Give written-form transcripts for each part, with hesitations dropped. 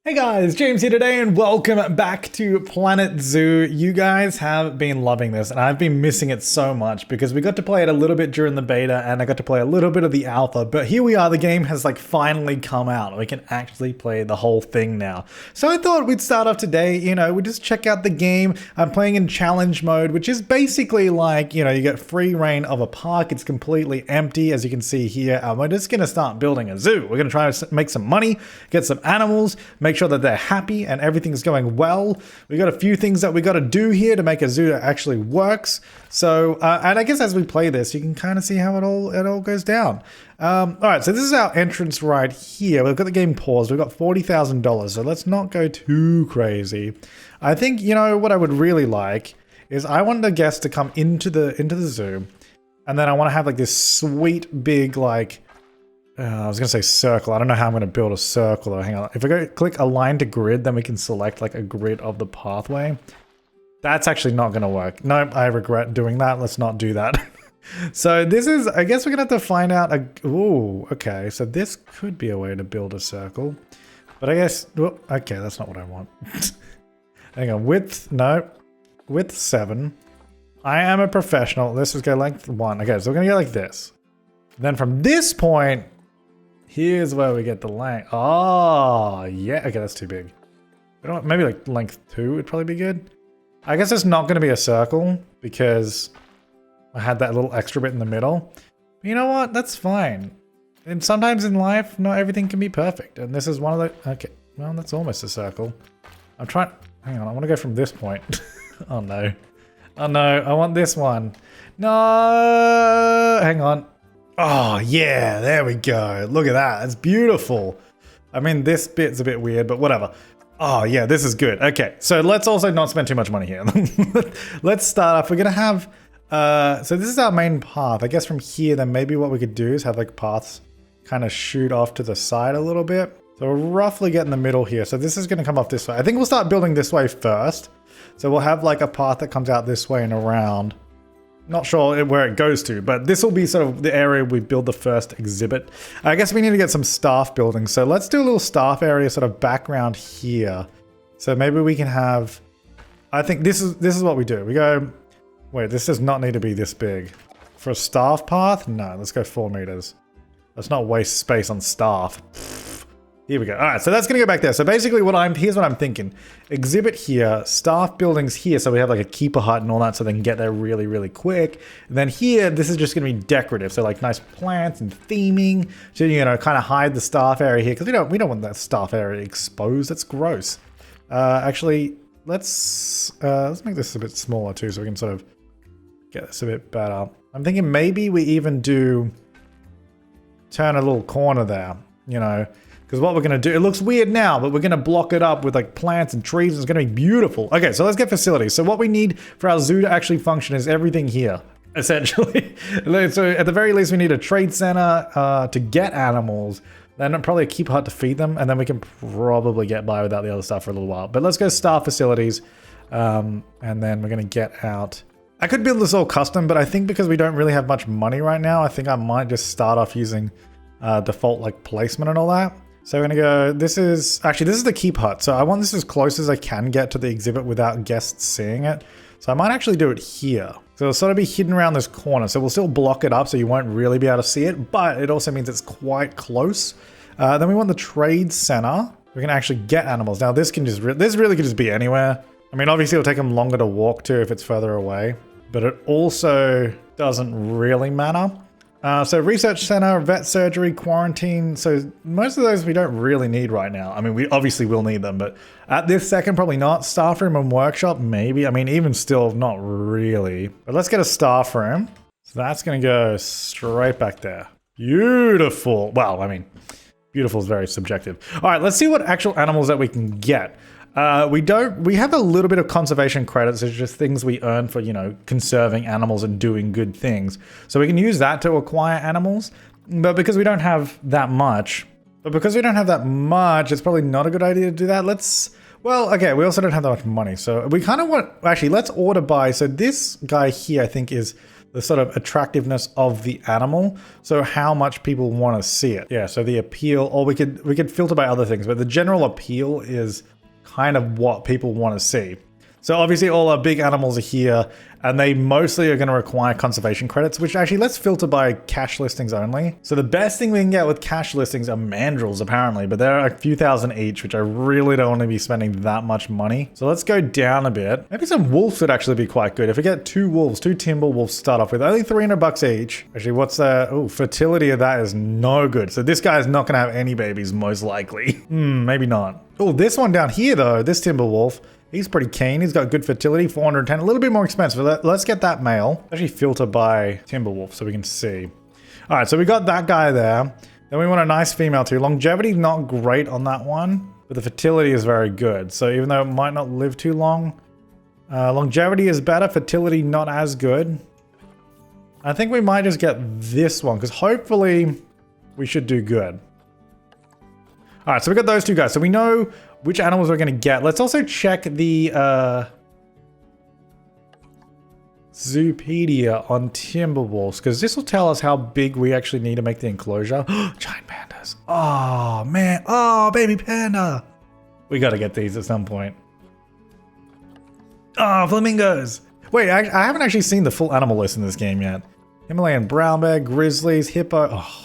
Hey guys, James here today and welcome back to Planet Zoo. You guys have been loving this and I've been missing it so much because we got to play it a little bit during the beta and I got to play a little bit of the alpha, but here we are, the game has finally come out. We can actually play the whole thing now. So I thought we'd start off today, we just check out the game. I'm playing in challenge mode, which is basically you get free reign of a park. It's completely empty as you can see here. We're just going to start building a zoo. We're going to try to make some money, get some animals, make sure that they're happy and everything's going well. We got a few things that we got to do here to make a zoo that actually works. So, and I guess as we play this, you can kind of see how it all goes down. All right, so this is our entrance right here. We've got the game paused. We've got $40,000, so let's not go too crazy. I think what I would really like is I want the guests to come into the zoo, and then I want to have this sweet big I was going to say circle. I don't know how I'm going to build a circle though. Hang on. If I go click align to grid, then we can select a grid of the pathway. That's actually not going to work. Nope, I regret doing that. Let's not do that. So this is, I guess we're going to have to find out. Ooh, okay. So this could be a way to build a circle. But I guess, okay, that's not what I want. Hang on, width 7. I am a professional. This is go length 1. Okay, so we're going to go like this. Then from this point, here's where we get the length. Oh, yeah. Okay, that's too big. Maybe length 2 would probably be good. I guess it's not going to be a circle because I had that little extra bit in the middle. But you know what? That's fine. And sometimes in life, not everything can be perfect. And this is one of the... Okay, well, that's almost a circle. I'm trying... Hang on, I want to go from this point. Oh, no. Oh, no. I want this one. No! Hang on. Oh, yeah, there we go. Look at that. It's beautiful. I mean, this bit's a bit weird, but whatever. Oh, yeah, this is good. Okay, so let's also not spend too much money here. Let's start off. We're going to have... so this is our main path. I guess from here, then maybe what we could do is have paths kind of shoot off to the side a little bit. So we'll roughly get in the middle here. So this is going to come off this way. I think we'll start building this way first. So we'll have a path that comes out this way and around. Not sure where it goes to, but this will be sort of the area we build the first exhibit. I guess we need to get some staff buildings. So let's do a little staff area sort of background here. So maybe we can have, I think this is what we do. We go, wait, this does not need to be this big. For a staff path? No, let's go 4 meters. Let's not waste space on staff. Here we go. All right, so that's going to go back there. So basically here's what I'm thinking. Exhibit here, staff buildings here, so we have a keeper hut and all that so they can get there really, really quick. And then here, this is just going to be decorative. So nice plants and theming to, kind of hide the staff area here because we don't want that staff area exposed. That's gross. Actually, let's make this a bit smaller too so we can sort of get this a bit better. I'm thinking maybe we even turn a little corner there, because what we're going to do, it looks weird now, but we're going to block it up with plants and trees. And it's going to be beautiful. Okay, so let's get facilities. So what we need for our zoo to actually function is everything here, essentially. So at the very least, we need a trade center to get animals, then probably a keep hut to feed them, and then we can probably get by without the other stuff for a little while. But let's go staff facilities, and then we're going to get out. I could build this all custom, but I think because we don't really have much money right now, I think I might just start off using default placement and all that. So we're going to go, this is the keep hut. So I want this as close as I can get to the exhibit without guests seeing it. So I might actually do it here. So it'll sort of be hidden around this corner. So we'll still block it up so you won't really be able to see it, but it also means it's quite close. Then we want the trade center. We can actually get animals. Now this really could just be anywhere. I mean, obviously it'll take them longer to walk to if it's further away, but it also doesn't really matter. So research center, vet surgery, quarantine. So most of those we don't really need right now. I mean, we obviously will need them, but at this second, probably not. Staff room and workshop, maybe. I mean, even still, not really. But let's get a staff room. So that's going to go straight back there. Beautiful. Well, I mean, beautiful is very subjective. All right, let's see what actual animals that we can get. We have a little bit of conservation credits. It's just things we earn for, conserving animals and doing good things. So we can use that to acquire animals, but because we don't have that much, it's probably not a good idea to do that. Well, okay, we also don't have that much money. So we kind of want, actually, let's order by, so this guy here, I think is the sort of attractiveness of the animal. So how much people want to see it. Yeah, so the appeal, or we could filter by other things, but the general appeal is kind of what people want to see. So obviously all our big animals are here, and they mostly are going to require conservation credits, which actually let's filter by cash listings only. So the best thing we can get with cash listings are mandrills apparently, but they're a few thousand each, which I really don't want to be spending that much money. So let's go down a bit. Maybe some wolves would actually be quite good. If we get 2 wolves, 2 timber wolves start off with only 300 bucks each. Actually, what's the, oh, fertility of that is no good. So this guy is not going to have any babies most likely. Maybe not. Oh, this one down here though, this timber wolf, he's pretty keen. He's got good fertility, 410, a little bit more expensive. Let's get that male. Actually filter by Timberwolf so we can see. All right, so we got that guy there. Then we want a nice female too. Longevity, not great on that one, but the fertility is very good. So even though it might not live too long, longevity is better, fertility not as good. I think we might just get this one because hopefully we should do good. All right, so we got those 2 guys. So we know which animals we're going to get. Let's also check the Zoopedia on Timberwolves, because this will tell us how big we actually need to make the enclosure. Giant pandas. Oh, man. Oh, baby panda. We got to get these at some point. Oh, flamingos. Wait, I haven't actually seen the full animal list in this game yet. Himalayan brown bear, grizzlies, hippo. Oh.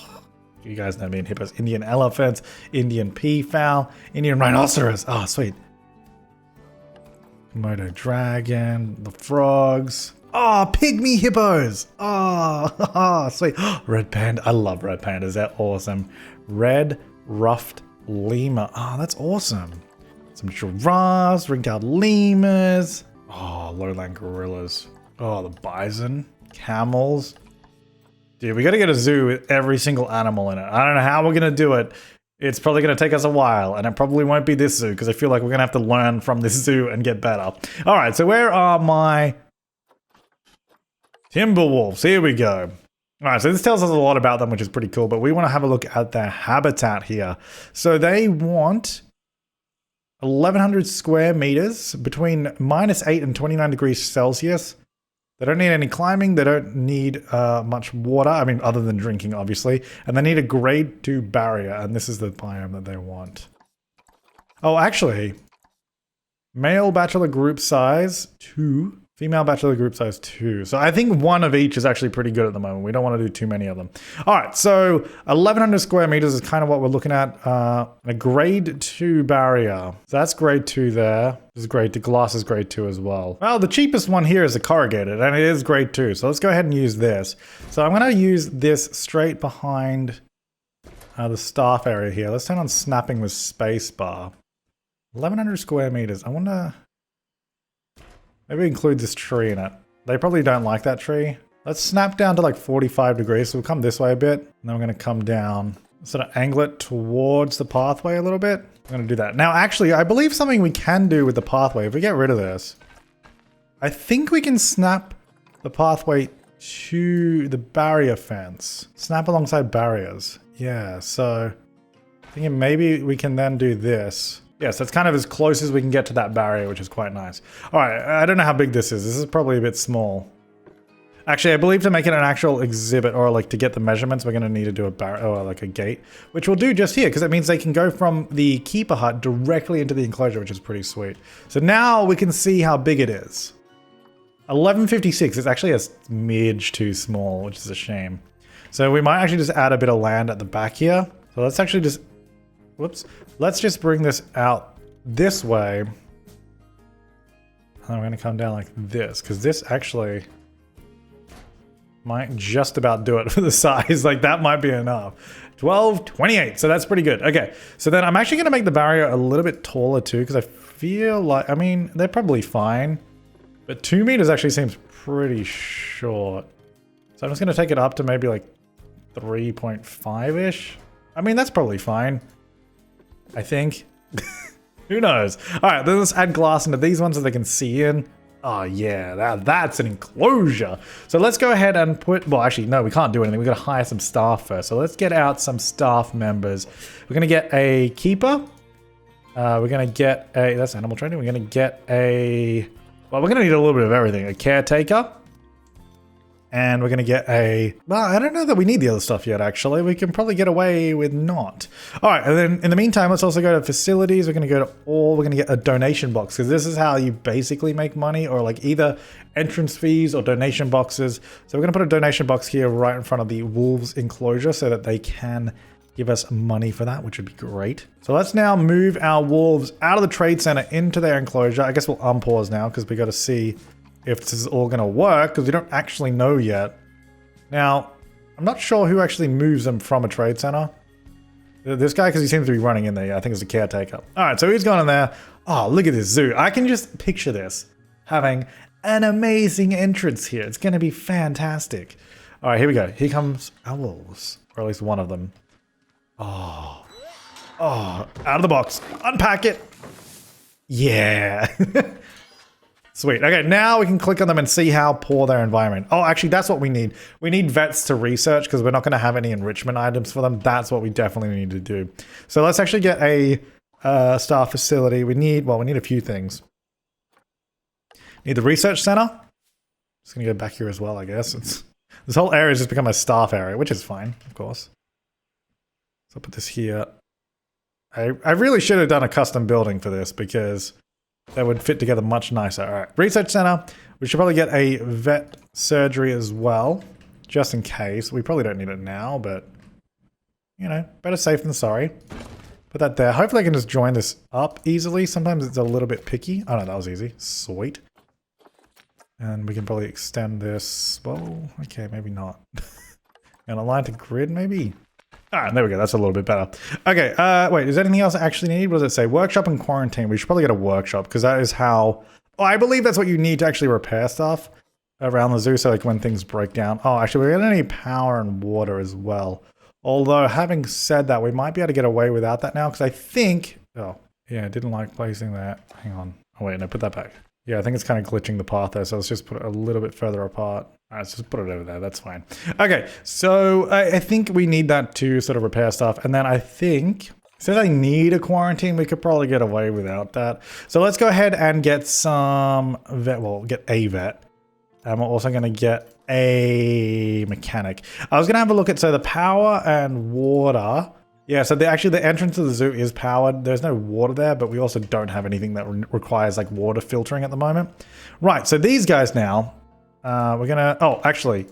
You guys know me in hippos. Indian elephants, Indian peafowl, Indian rhinoceros. Oh, sweet. Komodo dragon, the frogs. Oh, pygmy hippos. Oh, sweet. Red panda. I love red pandas. They're awesome. Red ruffed lemur. Oh, that's awesome. Some giraffes, ring-tailed lemurs. Oh, lowland gorillas. Oh, the bison, camels. Dude, we got to get a zoo with every single animal in it. I don't know how we're going to do it. It's probably going to take us a while, and it probably won't be this zoo because I feel like we're going to have to learn from this zoo and get better. All right, so where are my timber wolves? Here we go. All right, so this tells us a lot about them, which is pretty cool, but we want to have a look at their habitat here. So they want 1,100 square meters between -8 and 29 degrees Celsius. They don't need any climbing. They don't need much water. I mean, other than drinking, obviously. And they need a grade 2 barrier. And this is the biome that they want. Oh, actually, male bachelor group size 2. Female bachelor group size 2. So I think one of each is actually pretty good at the moment. We don't want to do too many of them. All right, so 1,100 square meters is kind of what we're looking at. A grade 2 barrier. So that's grade 2 there. This is grade 2. Glass is grade 2 as well. Well, the cheapest one here is the corrugated, and it is grade 2. So let's go ahead and use this. So I'm going to use this straight behind the staff area here. Let's turn on snapping with spacebar. 1,100 square meters. I wonder... maybe include this tree in it. They probably don't like that tree. Let's snap down to like 45 degrees. So we'll come this way a bit. And then we're going to come down. Sort of angle it towards the pathway a little bit. I'm going to do that. Now, actually, I believe something we can do with the pathway. If we get rid of this, I think we can snap the pathway to the barrier fence. Snap alongside barriers. Yeah, so I think maybe we can then do this. Yes, that's kind of as close as we can get to that barrier, which is quite nice. All right, I don't know how big this is. This is probably a bit small. Actually, I believe to make it an actual exhibit or like to get the measurements, we're going to need to do a barrier or like a gate, which we'll do just here because it means they can go from the keeper hut directly into the enclosure, which is pretty sweet. So now we can see how big it is. 1156 is actually a smidge too small, which is a shame. So we might actually just add a bit of land at the back here. So let's actually just... whoops. Let's just bring this out this way. And we're going to come down like this, because this actually might just about do it for the size. Like that might be enough. 1228. So that's pretty good. Okay. So then I'm actually going to make the barrier a little bit taller too, because I feel like, I mean, they're probably fine. But 2 meters actually seems pretty short. So I'm just going to take it up to maybe like 3.5-ish. I mean, that's probably fine. I think. Who knows? All right, then let's add glass into these ones so they can see in. Oh yeah, that's an enclosure. So let's go ahead and put, well actually no, we can't do anything. We got to hire some staff first. So let's get out some staff members. We're going to get a keeper. We're going to get a, that's animal training. We're going to get a, well, we're going to need a little bit of everything. A caretaker. And we're going to get a... Well, I don't know that we need the other stuff yet, actually. We can probably get away with not. All right, and then in the meantime, let's also go to facilities. We're going to go to all... We're going to get a donation box, because this is how you basically make money, or like either entrance fees or donation boxes. So we're going to put a donation box here right in front of the wolves enclosure so that they can give us money for that, which would be great. So let's now move our wolves out of the trade center into their enclosure. I guess we'll unpause now, because we got to see if this is all going to work, because we don't actually know yet. Now, I'm not sure who actually moves them from a trade center. This guy, because he seems to be running in there. Yeah, I think it's a caretaker. All right, so he's gone in there. Oh, look at this zoo. I can just picture this having an amazing entrance here. It's going to be fantastic. All right, here we go. Here comes our wolves, or at least one of them. Oh, out of the box. Unpack it. Yeah. Sweet. Okay, now we can click on them and see how poor their environment. Oh, actually, that's what we need. We need vets to research because we're not going to have any enrichment items for them. That's what we definitely need to do. So let's actually get a staff facility. We need a few things. Need the research center. Just going to go back here as well, I guess. This whole area has just become a staff area, which is fine, of course. So I'll put this here. I really should have done a custom building for this because that would fit together much nicer. All right, research center. We should probably get a vet surgery as well, just in case. We probably don't need it now, but you know, better safe than sorry. Put that there. Hopefully I can just join this up easily. Sometimes it's a little bit picky. Oh no, that was easy. Sweet. And we can probably extend this. Well, okay, maybe not. And align to grid, maybe? Ah, there we go. That's a little bit better. Okay, wait, is there anything else I actually need? What does it say? Workshop and quarantine. We should probably get a workshop because that is how... Oh, I believe that's what you need to actually repair stuff around the zoo. So like when things break down. Oh, actually, we're going to need power and water as well. Although, having said that, we might be able to get away without that now because I think... Oh, yeah, I didn't like placing that. Hang on. Oh, wait, no, put that back. Yeah, I think it's kind of glitching the path there. So let's just put it a little bit further apart. All right, let's just put it over there. That's fine. Okay, so I think we need that to sort of repair stuff. And then I think, since I need a quarantine, we could probably get away without that. So let's go ahead and get some vet. Well, get a vet. And we're also going to get a mechanic. I was going to have a look at, so the power and water. Yeah, so actually the entrance to the zoo is powered. There's no water there, but we also don't have anything that requires like water filtering at the moment. Right, so these guys now, we're gonna, oh, actually,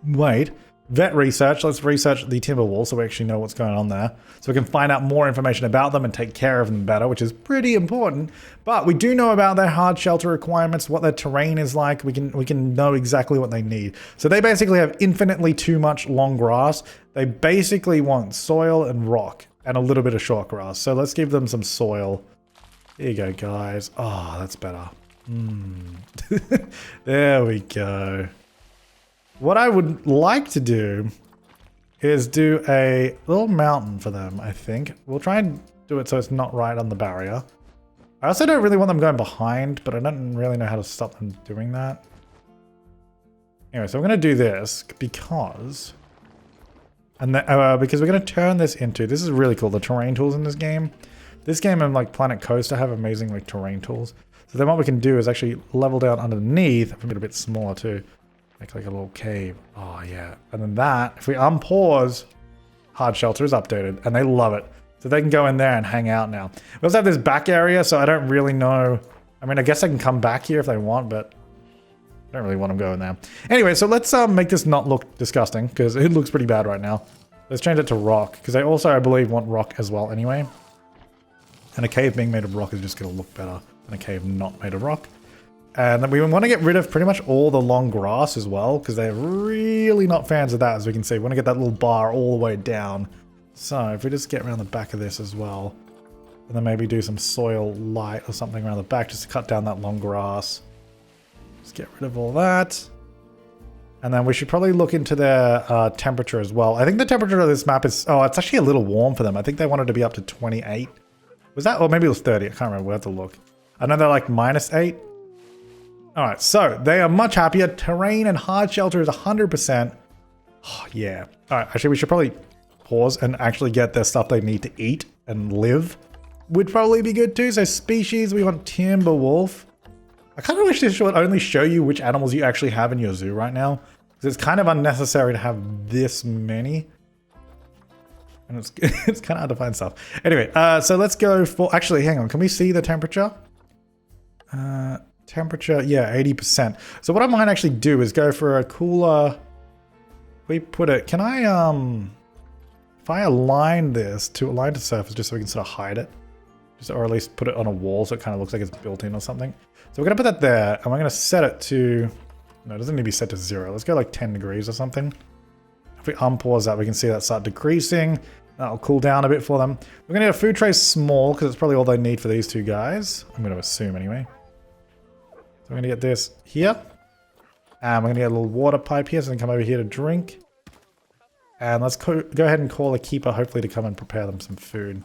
wait, vet research. Let's research the timber wall so we actually know what's going on there. So we can find out more information about them and take care of them better, which is pretty important. But we do know about their hard shelter requirements, what their terrain is like. We can know exactly what they need. So they basically have infinitely too much long grass. They basically want soil and rock and a little bit of short grass. So let's give them some soil. Here you go, guys. Oh, that's better. There we go. What I would like to do is do a little mountain for them, I think. We'll try and do it so it's not right on the barrier. I also don't really want them going behind, but I don't really know how to stop them doing that. Anyway, so I'm going to do this because... because we're going to turn this into... This is really cool, the terrain tools in this game. This game and like Planet Coaster have amazing like terrain tools. So then what we can do is actually level down underneath, a bit smaller too. Make like a little cave. Oh yeah. And then that, if we unpause, hard shelter is updated and they love it. So they can go in there and hang out now. We also have this back area, so I don't really know. I mean, I guess I can come back here if they want, but I don't really want them going there. Anyway, so let's make this not look disgusting because it looks pretty bad right now. Let's change it to rock because they also, I believe, want rock as well anyway. And a cave being made of rock is just going to look better than a cave not made of rock. And then we want to get rid of pretty much all the long grass as well, because they're really not fans of that, as we can see. We want to get that little bar all the way down. So if we just get around the back of this as well, and then maybe do some soil light or something around the back just to cut down that long grass. Just get rid of all that. And then we should probably look into their temperature as well. I think the temperature of this map is... Oh, it's actually a little warm for them. I think they wanted to be up to 28. Was that? Or maybe it was 30. I can't remember. We'll have to look. I know they're like -8. Alright, so they are much happier. Terrain and hard shelter is 100%. Oh, yeah. Alright, actually we should probably pause and actually get their stuff they need to eat and live. Would probably be good too. So species, we want timber wolf. I kind of wish this would only show you which animals you actually have in your zoo right now. Because Because it's kind of unnecessary to have this many. And it's, it's kind of hard to find stuff. Anyway, so let's go for... Actually, hang on. Can we see the temperature? Temperature, yeah, 80%. So what I might actually do is go for a cooler... We put it... Can I, if I align this to align to surface just so we can sort of hide it. Just, or at least put it on a wall so it kind of looks like it's built in or something. So we're going to put that there. And we're going to set it to... No, it doesn't need to be set to 0. Let's go like 10 degrees or something. If we unpause that, we can see that start decreasing. That'll cool down a bit for them. We're going to get a food tray small because it's probably all they need for these two guys. I'm going to assume anyway. So we're going to get this here. And we're going to get a little water pipe here so they can come over here to drink. And let's go ahead and call a keeper hopefully to come and prepare them some food.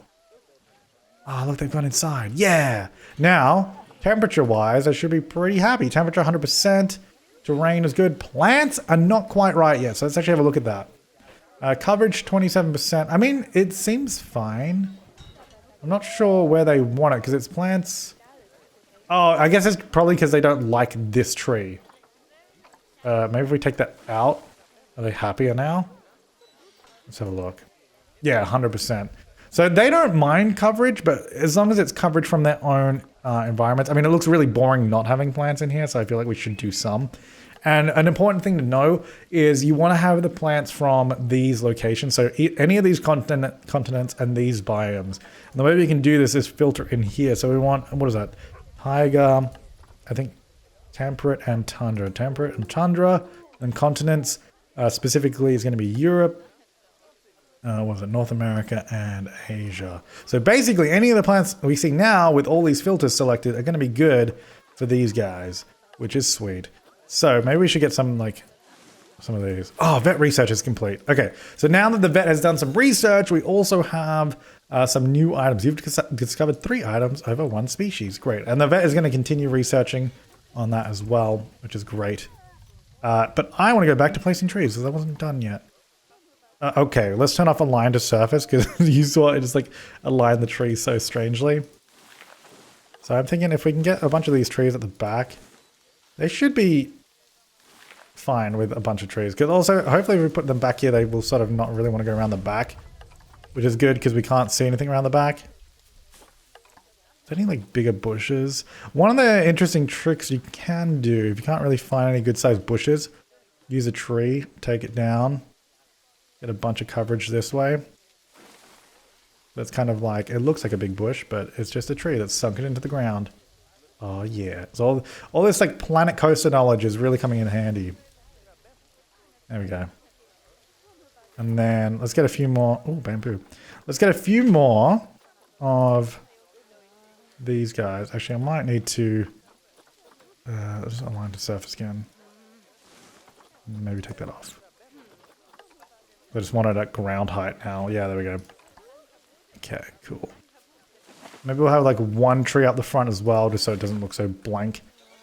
Ah, look, they've gone inside. Yeah! Now, temperature-wise, I should be pretty happy. Temperature 100%. Terrain is good. Plants are not quite right yet, so let's actually have a look at that. Coverage 27%. I mean, it seems fine. I'm not sure where they want it because it's plants. Oh, I guess it's probably because they don't like this tree. Maybe if we take that out. Are they happier now? Let's have a look. Yeah, 100%. So they don't mind coverage, but as long as it's coverage from their own environments. I mean, it looks really boring not having plants in here, so I feel like we should do some. And an important thing to know is you want to have the plants from these locations. So any of these continents and these biomes. And the way we can do this is filter in here. So we want, what is that? Taiga, I think temperate and tundra. Temperate and tundra. And continents specifically is going to be Europe. What was it? North America and Asia. So basically any of the plants we see now with all these filters selected are going to be good for these guys, which is sweet. So maybe we should get some like some of these. Oh, vet research is complete. Okay, so now that the vet has done some research, we also have some new items. You've discovered 3 items over 1 species. Great. And the vet is going to continue researching on that as well, which is great. But I want to go back to placing trees because that wasn't done yet. Okay, let's turn off align to surface because you saw it just like align the trees so strangely. So I'm thinking if we can get a bunch of these trees at the back, they should be fine with a bunch of trees. Because also, hopefully if we put them back here, they will sort of not really want to go around the back. Which is good because we can't see anything around the back. Is there any like bigger bushes? One of the interesting tricks you can do, if you can't really find any good sized bushes, use a tree, take it down. Get a bunch of coverage this way. That's kind of like, it looks like a big bush, but it's just a tree that's sunken into the ground. Oh yeah. So all this like Planet Coaster knowledge is really coming in handy. There we go. And then let's get a few more. Oh, bamboo. Let's get a few more of these guys. Actually, I might need to let's align to surface again. Maybe take that off. I just want it at ground height now. Yeah, there we go. Okay, cool. Maybe we'll have like 1 tree up the front as well, just so it doesn't look so blank.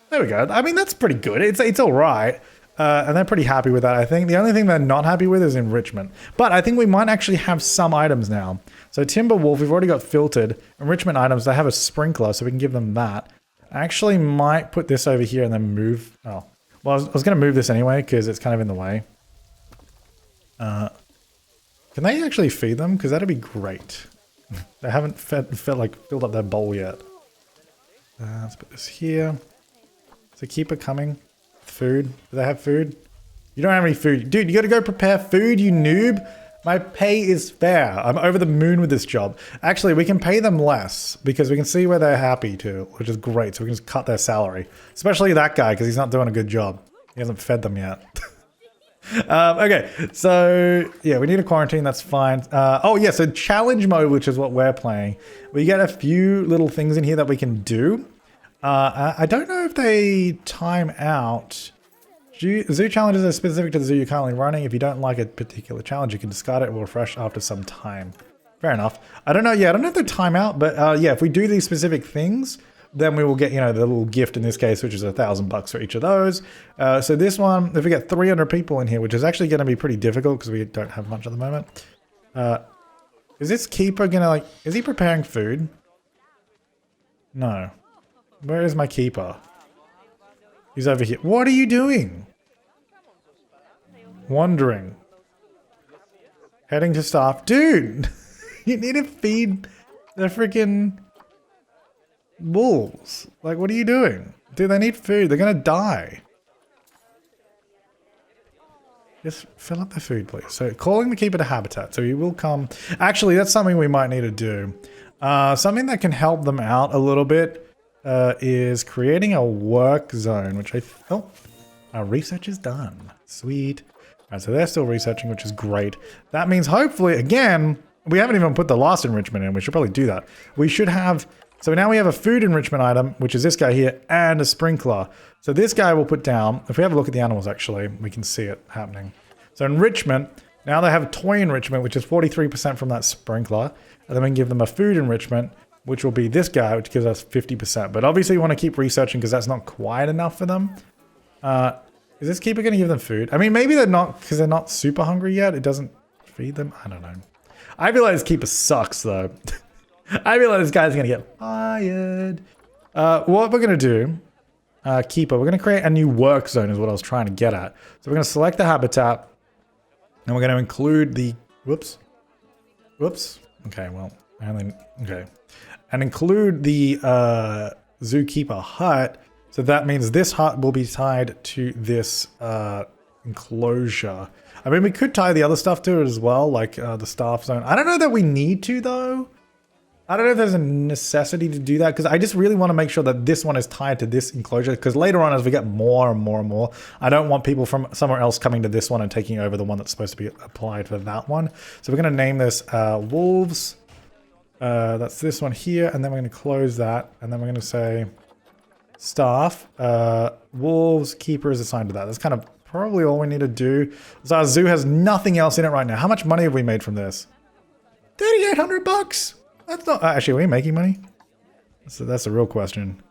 There we go. I mean, that's pretty good. It's all right. And they're pretty happy with that, I think. The only thing they're not happy with is enrichment. But I think we might actually have some items now. So Timber Wolf, we've already got filtered. Enrichment items, they have a sprinkler, so we can give them that. I actually might put this over here and then move... Oh. Well, I was going to move this anyway, because it's kind of in the way. Can they actually feed them? Because that'd be great. They haven't filled up their bowl yet. Let's put this here. Is the keeper coming? Food? Do they have food? You don't have any food. Dude, you gotta go prepare food, you noob. My pay is fair. I'm over the moon with this job. Actually, we can pay them less because we can see where they're happy to, which is great. So we can just cut their salary. Especially that guy because he's not doing a good job. He hasn't fed them yet. Okay, so yeah, we need a quarantine, that's fine. Oh yeah, so challenge mode, which is what we're playing. We get a few little things in here that we can do. I don't know if they time out. Zoo challenges are specific to the zoo you're currently running. If you don't like a particular challenge, you can discard it. It will refresh after some time. Fair enough. I don't know. Yeah, I don't know if they time out, but yeah, if we do these specific things, then we will get, you know, the little gift in this case, which is $1,000 for each of those. So this one, if we get 300 people in here, which is actually going to be pretty difficult because we don't have much at the moment. Is this keeper going to like, is he preparing food? No. Where is my keeper? He's over here. What are you doing? Wandering. Heading to staff. Dude! You need to feed the freaking wolves. Like, what are you doing? Dude, they need food. They're gonna die. Just fill up the food, please. So, calling the keeper to habitat. So, he will come. Actually, that's something we might need to do. Something that can help them out a little bit is creating a work zone, which our research is done. Sweet. All right, so they're still researching, which is great. That means hopefully, again, we haven't even put the last enrichment in. We should probably do that. We should have, so now we have a food enrichment item, which is this guy here, and a sprinkler. So this guy we'll put down. If we have a look at the animals, actually, we can see it happening. So enrichment, now they have toy enrichment, which is 43% from that sprinkler. And then we can give them a food enrichment, which will be this guy, which gives us 50%. But obviously you want to keep researching because that's not quite enough for them. Is this keeper going to give them food? I mean, maybe they're not, because they're not super hungry yet. It doesn't feed them. I don't know. I feel like this keeper sucks, though. I feel like this guy's going to get fired. What we're going to do, keeper, we're going to create a new work zone is what I was trying to get at. So we're going to select the habitat, and we're going to include the, whoops. Okay, well, okay. And include the zookeeper hut. So that means this hut will be tied to this enclosure. I mean, we could tie the other stuff to it as well, like the staff zone. I don't know that we need to, though. I don't know if there's a necessity to do that, because I just really want to make sure that this one is tied to this enclosure, because later on, as we get more and more and more, I don't want people from somewhere else coming to this one and taking over the one that's supposed to be applied for that one. So we're going to name this Wolves. That's this one here, and then we're going to close that, and then we're going to say staff, wolves, keeper is assigned to that. That's kind of probably all we need to do. So our zoo has nothing else in it right now. How much money have we made from this? 3,800 bucks. That's not actually. Are we making money? So that's a real question.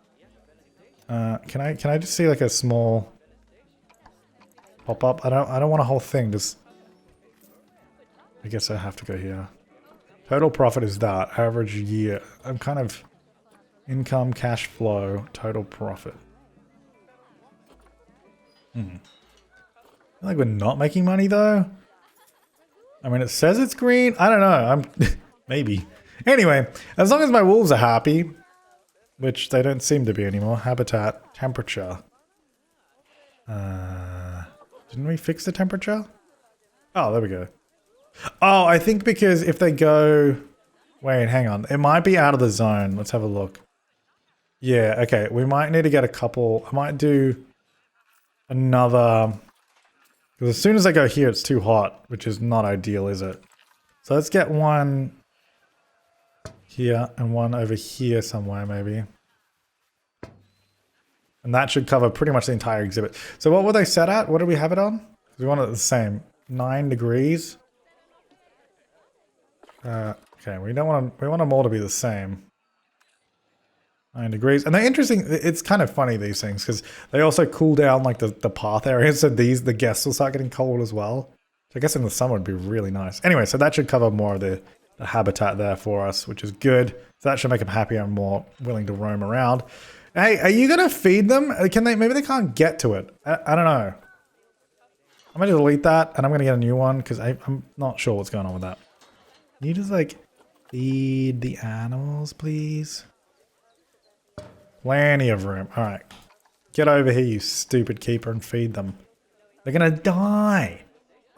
Can I just see like a small pop up? I don't want a whole thing. Just I guess I have to go here. Total profit is that average year. I'm kind of income, cash flow, total profit. I feel like we're not making money though. I mean, it says it's green. I don't know. I'm maybe. Anyway, as long as my wolves are happy, which they don't seem to be anymore. Habitat, temperature. Didn't we fix the temperature? Oh, there we go. Oh, I think because if they go... Wait, hang on. It might be out of the zone. Let's have a look. Yeah, okay. We might need to get a couple... I might do another... Because as soon as I go here, it's too hot, which is not ideal, is it? So let's get one here and one over here somewhere, maybe. And that should cover pretty much the entire exhibit. So what were they set at? What did we have it on? We want it the same. 9 degrees. Okay, we want them all to be the same. 9 degrees. And they're interesting. It's kind of funny, these things, because they also cool down like the path areas. So the guests will start getting cold as well. So I guess in the summer would be really nice. Anyway, so that should cover more of the habitat there for us, which is good. So that should make them happier and more willing to roam around. Hey, are you going to feed them? Can they? Maybe they can't get to it. I don't know. I'm going to delete that and I'm going to get a new one because I'm not sure what's going on with that. Can you just like feed the animals, please? Plenty of room. All right. Get over here, you stupid keeper, and feed them. They're going to die.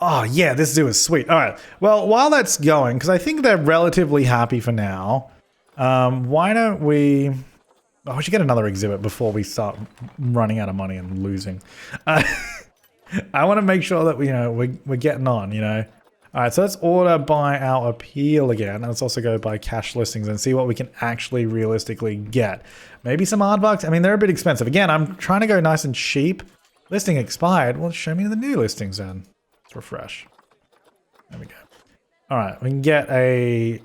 Oh, yeah, this zoo is sweet. All right. Well, while that's going, because I think they're relatively happy for now, why don't we... Oh, we should get another exhibit before we start running out of money and losing. I want to make sure that we're getting on, you know. All right, so let's order by our appeal again. And let's also go by cash listings and see what we can actually realistically get. Maybe some aardvarks. I mean, they're a bit expensive. Again, I'm trying to go nice and cheap. Listing expired. Well, show me the new listings then. Let's refresh. There we go. All right, we can get a...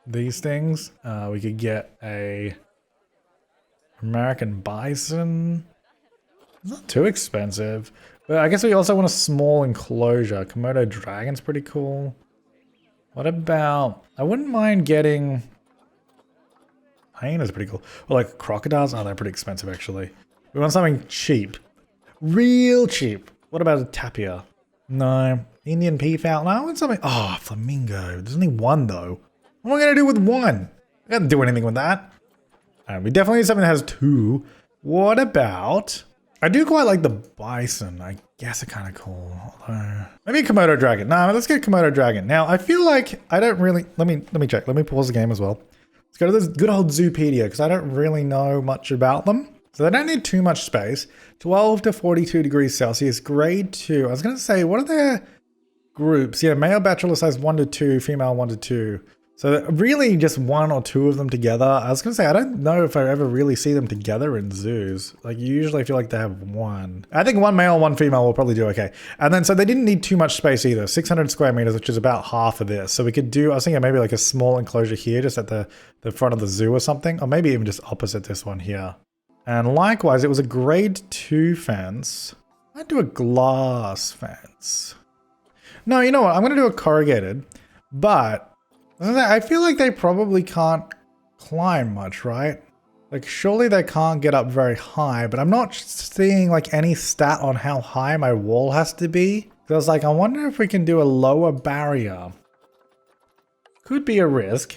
these things. We could get a American bison. It's not too expensive. But I guess we also want a small enclosure. Komodo dragon's pretty cool. What about... I wouldn't mind getting... Hyena's pretty cool. Or like crocodiles. Oh, they're pretty expensive actually. We want something cheap. Real cheap. What about a tapir? No. Indian peafowl? No, I want something. Oh, flamingo. There's only one though. What am I going to do with one? I can't do anything with that. We definitely need something that has two. What about... I do quite like the bison. I guess it's kind of cool. Maybe a Komodo dragon. Nah, let's get Komodo dragon. Now, I feel like I don't really... Let me check. Let me pause the game as well. Let's go to this good old Zoopedia because I don't really know much about them. So they don't need too much space. 12 to 42 degrees Celsius, grade 2. I was going to say, what are their groups? Yeah, male bachelor size 1 to 2, female 1 to 2. So really just one or two of them together. I was going to say, I don't know if I ever really see them together in zoos. Like usually I feel like they have one. I think one male, one female will probably do okay. And then so they didn't need too much space either. 600 square meters, which is about half of this. So we could do, I was thinking maybe like a small enclosure here just at the front of the zoo or something. Or maybe even just opposite this one here. And likewise, it was a grade 2 fence. I'd do a glass fence. No, you know what? I'm going to do a corrugated, but I feel like they probably can't climb much, right? Like surely they can't get up very high, but I'm not seeing like any stat on how high my wall has to be. So I was like, I wonder if we can do a lower barrier. Could be a risk,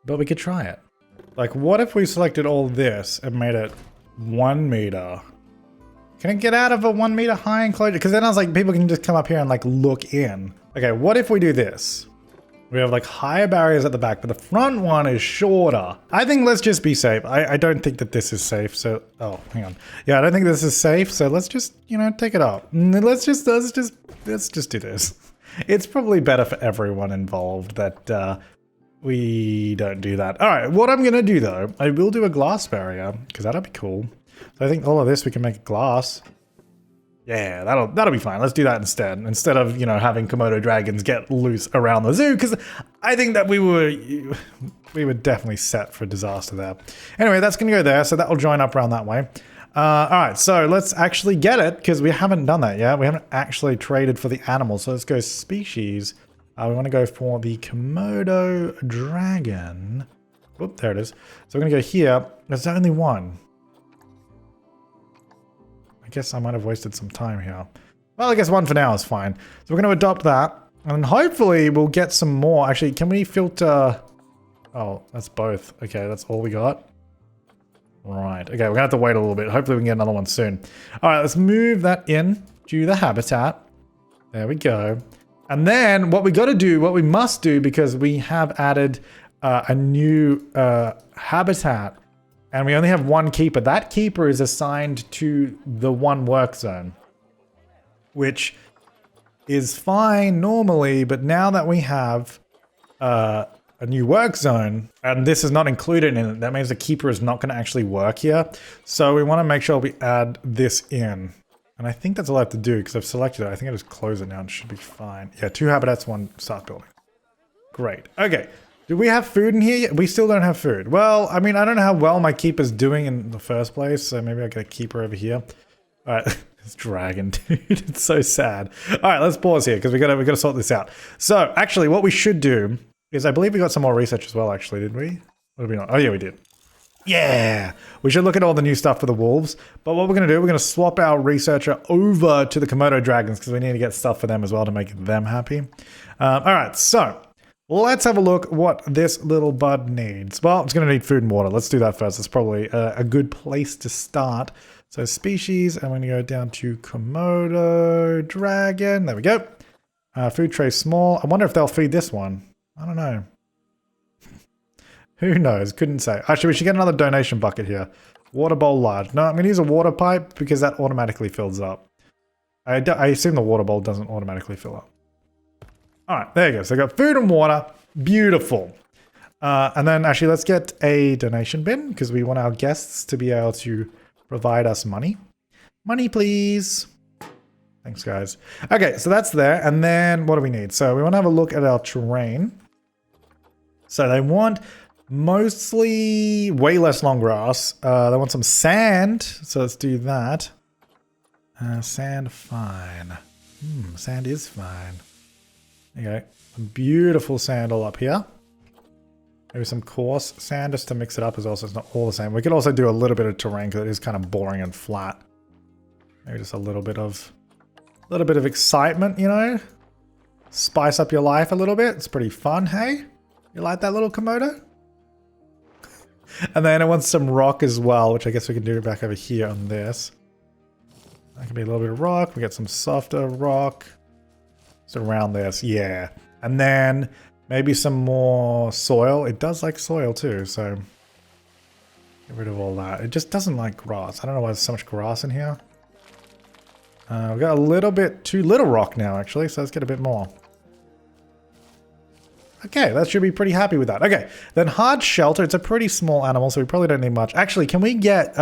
but we could try it. Like what if we selected all this and made it 1 meter? Can it get out of a 1 meter high enclosure? Because then I was like, people can just come up here and like look in. Okay, what if we do this? We have like higher barriers at the back, but the front one is shorter. I think let's just be safe. I don't think that this is safe. So, oh, hang on. Yeah, I don't think this is safe. So let's just, you know, take it up. Let's just do this. It's probably better for everyone involved that we don't do that. All right, what I'm gonna do though, I will do a glass barrier because that'll be cool. So I think all of this we can make glass. Yeah, that'll be fine. Let's do that instead of, you know, having Komodo dragons get loose around the zoo, because I think that we were definitely set for disaster there. Anyway, that's gonna go there, so that will join up around that way. All right, so let's actually get it because we haven't done that yet. We haven't actually traded for the animals, so let's go species. We want to go for the Komodo dragon. Whoop, there it is. So we're gonna go here. There's only one. I guess I might have wasted some time here. Well, I guess one for now is fine. So we're going to adopt that. And hopefully we'll get some more. Actually, can we filter... Oh, that's both. Okay, that's all we got. Right. Okay, we're going to have to wait a little bit. Hopefully we can get another one soon. All right, let's move that in to the habitat. There we go. And then what we got to do, what we must do, because we have added a new habitat. And we only have one keeper. That keeper is assigned to the one work zone, which is fine normally, but now that we have a new work zone, and this is not included in it, that means the keeper is not going to actually work here. So we want to make sure we add this in. And I think that's all I have to do because I've selected it. I think I just close it now and it should be fine. Yeah, 2 habitats, 1 start building. Great. Okay. Do we have food in here yet? We still don't have food. Well, I mean, I don't know how well my keeper's doing in the first place, so maybe I'll get a keeper over here. All right, this dragon, dude, it's so sad. All right, let's pause here because we gotta sort this out. So, actually, what we should do is, I believe we got some more research as well, actually, did we? Or did we not? Oh, yeah, we did. Yeah! We should look at all the new stuff for the wolves, but what we're gonna do, we're gonna swap our researcher over to the Komodo dragons because we need to get stuff for them as well to make them happy. All right, so... let's have a look what this little bud needs. Well, it's going to need food and water. Let's do that first. It's probably a good place to start. So species, I'm going to go down to Komodo dragon. There we go. Food tray small. I wonder if they'll feed this one. I don't know. Who knows? Couldn't say. Actually, we should get another donation bucket here. Water bowl large. No, I'm going to use a water pipe because that automatically fills up. I assume the water bowl doesn't automatically fill up. All right, there you go. So I got food and water. Beautiful. And then actually let's get a donation bin because we want our guests to be able to provide us money. Money, please. Thanks, guys. Okay, so that's there. And then what do we need? So we want to have a look at our terrain. So they want mostly way less long grass. They want some sand. So let's do that. Sand, fine. Sand is fine. Okay, some beautiful sand all up here. Maybe some coarse sand just to mix it up as well, so it's not all the same. We could also do a little bit of terrain because it is kind of boring and flat. Maybe just a little bit of little bit of excitement, you know? Spice up your life a little bit. It's pretty fun, hey? You like that little Komodo? And then I want some rock as well, which I guess we can do back over here on this. That can be a little bit of rock. We get some softer rock. Just around this, yeah. And then maybe some more soil. It does like soil too, so get rid of all that. It just doesn't like grass. I don't know why there's so much grass in here. We've got a little bit too little rock now, actually, so let's get a bit more. Okay, that should be pretty happy with that. Okay, then hard shelter. It's a pretty small animal, so we probably don't need much. Actually, can we get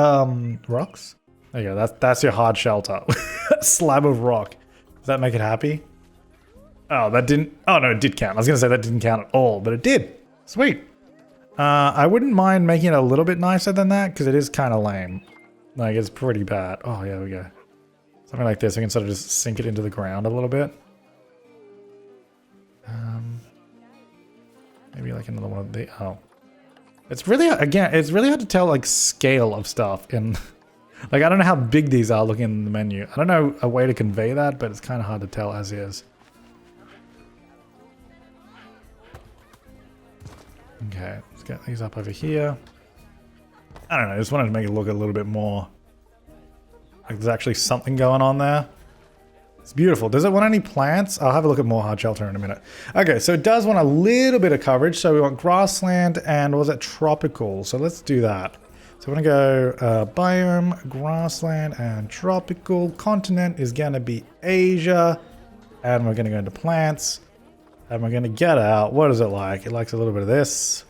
rocks? There you go. That's your hard shelter. Slab of rock. Does that make it happy? Oh, that didn't... Oh, no, it did count. I was going to say that didn't count at all, but it did. Sweet. I wouldn't mind making it a little bit nicer than that, because it is kind of lame. Like, it's pretty bad. Oh, yeah, we go. Something like this. We can sort of just sink it into the ground a little bit. Maybe like another one of the... Oh. It's really... Again, it's really hard to tell, like, scale of stuff in... Like, I don't know how big these are looking in the menu. I don't know a way to convey that, but it's kind of hard to tell as is. Okay, let's get these up over here. I don't know, I just wanted to make it look a little bit more like there's actually something going on there. It's beautiful. Does it want any plants? I'll have a look at more hard shelter in a minute. Okay, so it does want a little bit of coverage. So we want grassland and what was it? Tropical. So let's do that. So we're gonna go biome, grassland, and tropical. Continent is gonna be Asia. And we're gonna go into plants. And we're going to get out. What is it like? It likes a little bit of this.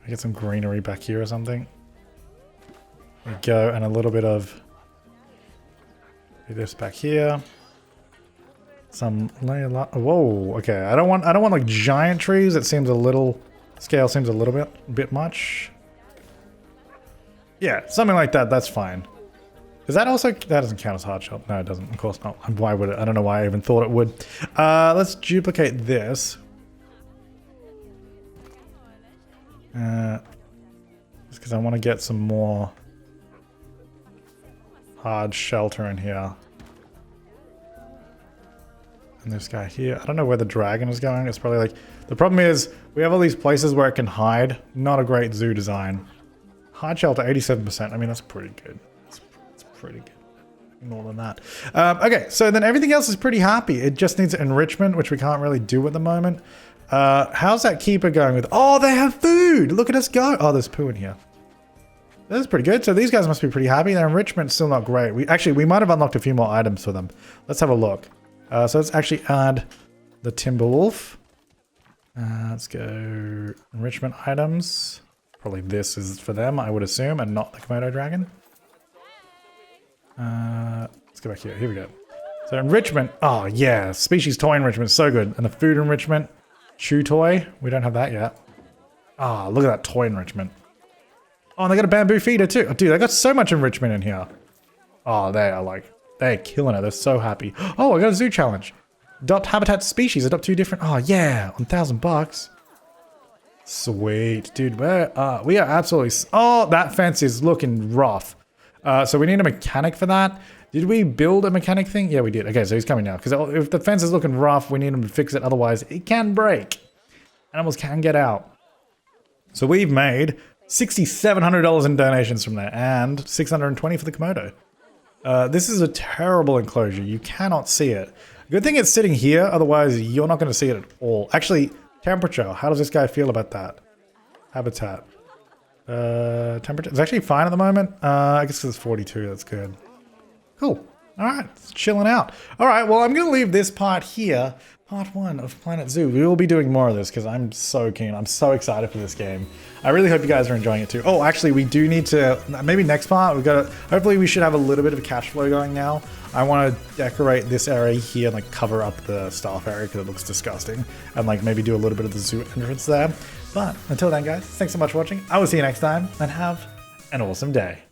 I get some greenery back here or something. There we go. And a little bit of this back here. Some whoa. Okay. I don't want like giant trees. It seems a little scale seems a little bit much. Yeah, something like that. That's fine. Is that also... That doesn't count as hard shelter. No, it doesn't. Of course not. Why would it? I don't know why I even thought it would. Let's duplicate this. Just because I want to get some more hard shelter in here. And this guy here. I don't know where the dragon is going. It's probably like... The problem is, we have all these places where it can hide. Not a great zoo design. Hard shelter, 87%. I mean, that's pretty good. Pretty good. More than that. Okay, so then everything else is pretty happy. It just needs enrichment, which we can't really do at the moment. How's that keeper going with... Oh, they have food! Look at us go! Oh, there's poo in here. That's pretty good. So these guys must be pretty happy. Their enrichment's still not great. We might have unlocked a few more items for them. Let's have a look. So let's actually add the timber wolf. Let's go enrichment items. Probably this is for them, I would assume, and not the Komodo dragon. Let's go back here. Here we go. So enrichment. Oh yeah, species toy enrichment is so good. And the food enrichment, chew toy. We don't have that yet. Ah, oh, look at that toy enrichment. Oh, and they got a bamboo feeder too. Oh, dude, they got so much enrichment in here. Oh, they're killing it. They're so happy. Oh, I got a zoo challenge. Adopt habitat species. Adopt 2 different. Oh yeah, $1,000. Sweet, dude. We are absolutely. Oh, that fence is looking rough. So we need a mechanic for that. Did we build a mechanic thing? Yeah, we did. Okay, so he's coming now. Because if the fence is looking rough, we need him to fix it. Otherwise, it can break. Animals can get out. So we've made $6,700 in donations from there. And $620 for the Komodo. This is a terrible enclosure. You cannot see it. Good thing it's sitting here. Otherwise, you're not going to see it at all. Actually, temperature. How does this guy feel about that? Habitat. Temperature. It's actually fine at the moment. I guess it's 42. That's good. Cool. All right. It's chilling out. All right. Well, I'm going to leave this part here. Part 1 of Planet Zoo. We will be doing more of this because I'm so keen. I'm so excited for this game. I really hope you guys are enjoying it too. Oh, actually, we do need to... Maybe next part, we've got to... Hopefully, we should have a little bit of cash flow going now. I want to decorate this area here and like cover up the staff area because it looks disgusting. And like maybe do a little bit of the zoo entrance there. But until then, guys, thanks so much for watching. I will see you next time and have an awesome day.